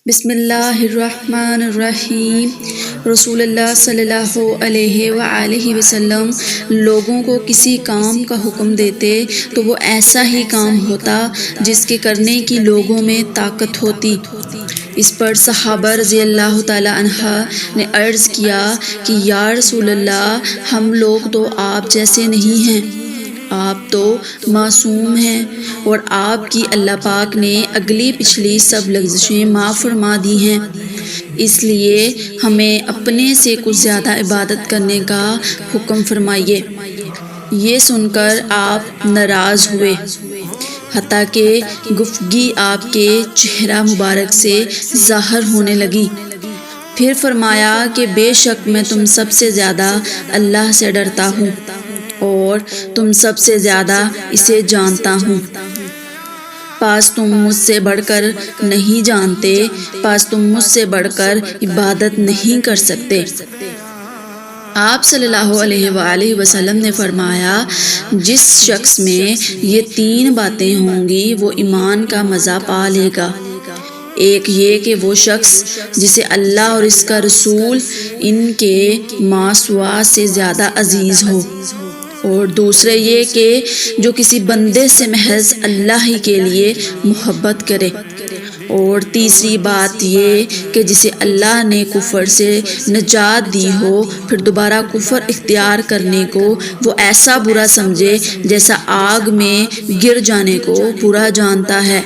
بسم اللہ الرحمن الرحیم۔ رسول اللہ صلی اللہ علیہ وآلہ وسلم لوگوں کو کسی کام کا حکم دیتے تو وہ ایسا ہی کام ہوتا جس کے کرنے کی لوگوں میں طاقت ہوتی۔ اس پر صحابہ رضی اللہ تعالی عنہ نے عرض کیا کہ یا رسول اللہ، ہم لوگ تو آپ جیسے نہیں ہیں، آپ تو معصوم ہیں اور آپ کی اللہ پاک نے اگلی پچھلی سب لغزشیں معاف فرما دی ہیں، اس لیے ہمیں اپنے سے کچھ زیادہ عبادت کرنے کا حکم فرمائیے۔ یہ سن کر آپ ناراض ہوئے، حتیٰ کہ گفتگی آپ کے چہرہ مبارک سے ظاہر ہونے لگی۔ پھر فرمایا کہ بے شک میں تم سب سے زیادہ اللہ سے ڈرتا ہوں اور تم سب سے زیادہ اسے جانتا ہوں۔ پس تم مجھ سے بڑھ کر نہیں جانتے، پس تم مجھ سے بڑھ کر عبادت نہیں کر سکتے۔ آپ صلی اللہ علیہ وآلہ وسلم نے فرمایا، جس شخص میں یہ تین باتیں ہوں گی وہ ایمان کا مزہ پا لے گا۔ ایک یہ کہ وہ شخص جسے اللہ اور اس کا رسول ان کے ماں سوا سے زیادہ عزیز ہو، اور دوسرے یہ کہ جو کسی بندے سے محض اللہ ہی کے لیے محبت کرے، اور تیسری بات یہ کہ جسے اللہ نے کفر سے نجات دی ہو، پھر دوبارہ کفر اختیار کرنے کو وہ ایسا برا سمجھے جیسا آگ میں گر جانے کو برا جانتا ہے۔